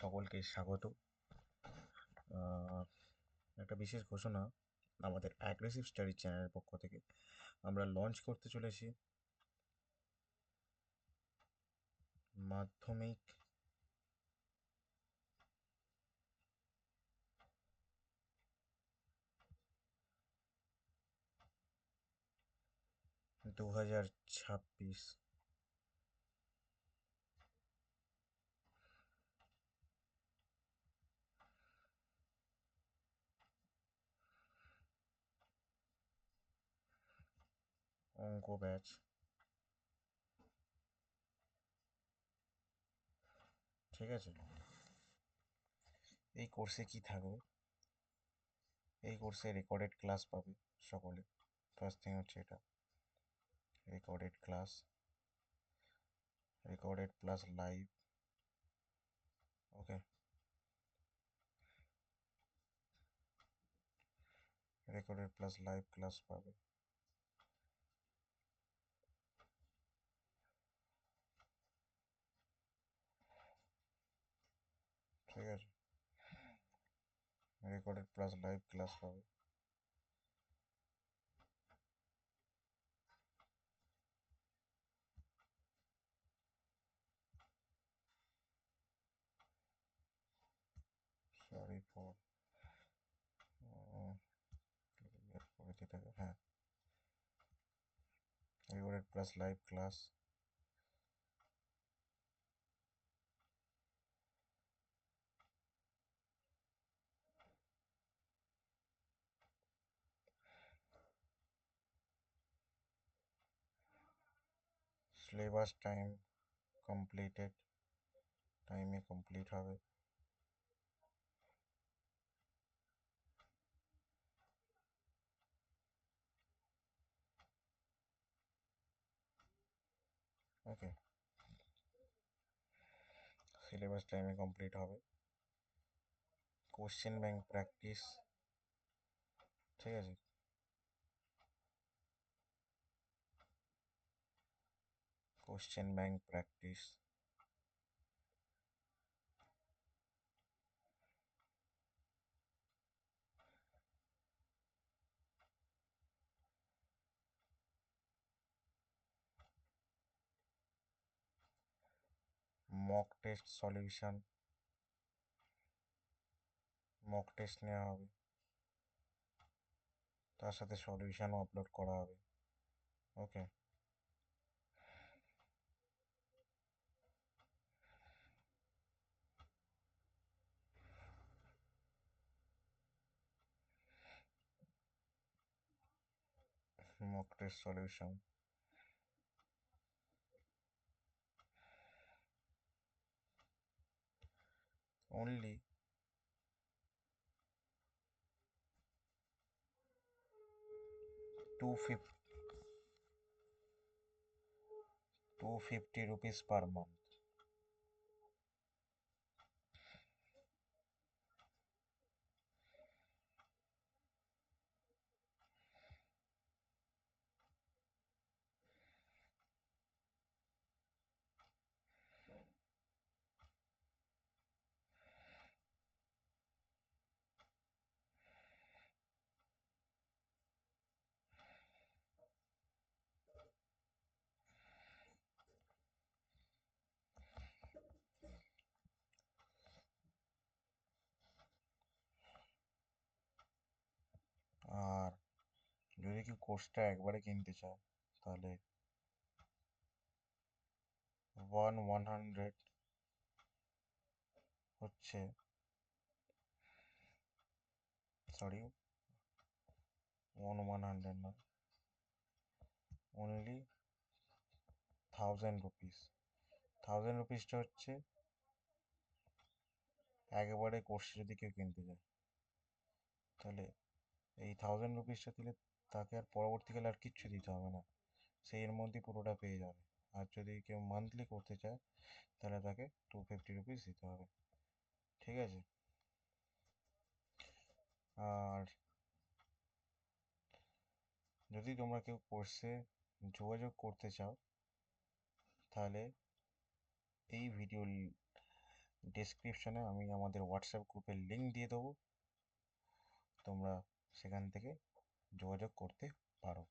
সকলকে স্বাগত। একটা বিশেষ ঘোষণা, আমাদের অ্যাগ্রেসিভ স্টাডি চ্যানেলের পক্ষ থেকে আমরা লঞ্চ করতে চলেছি মাধ্যমিক দু হাজার ছাব্বিশ অঙ্ক ব্যাচ। ঠিক আছে, এই কোর্সে কি থাকবে? এই কোর্সে রেকর্ডেড ক্লাস পাবে সকলে। ফার্স্ট থিং হচ্ছে এটা, recorded class, recorded plus live. Okay, recorded plus live class পাবে। ঠিক আছে, রেকর্ডেড প্লাস লাইভ ক্লাস পাবে। সরি ফর করে দিতে হবে। হ্যাঁ, recorded plus live class, syllabus time completed, টাইমে কমপ্লিট হবে। ওকে, সিলেবাস টাইমে কমপ্লিট হবে। কোশ্চেন ব্যাংক প্র্যাকটিস, ঠিক আছে, question bank practice, mock test solution, mock test নেওয়া হবে, তার সাথে সলিউশনও আপলোড করা হবে। Okay, mock test solution, only 250 rupees per month। আর যদি কেউ কোর্সটা একবারে কিনতে চায় তাহলে 100 হচ্ছে, সরি, 100 না, অনলি 1000 রুপিস। 1000 রুপিসটা হচ্ছে একবারে কোর্স যদি কেউ কিনতে যায়, তাহলে এই 1000 রুপিসটা দিলে তাকে আর পরবর্তীকালে আর কিচ্ছু দিতে হবে না, সেই এর মধ্যে পুরোটা পেয়ে যাবে। আর যদি কেউ মান্থলি করতে চায় তাহলে তাকে 250 রুপিস দিতে হবে। ঠিক আছে, আর যদি তোমরা কেউ কোর্সে যোগাযোগ করতে চাও তাহলে এই ভিডিও ডেসক্রিপশনে আমি আমাদের হোয়াটসঅ্যাপ গ্রুপের লিঙ্ক দিয়ে দেবো, তোমরা সেখান থেকে যোগাযোগ করতে পারো।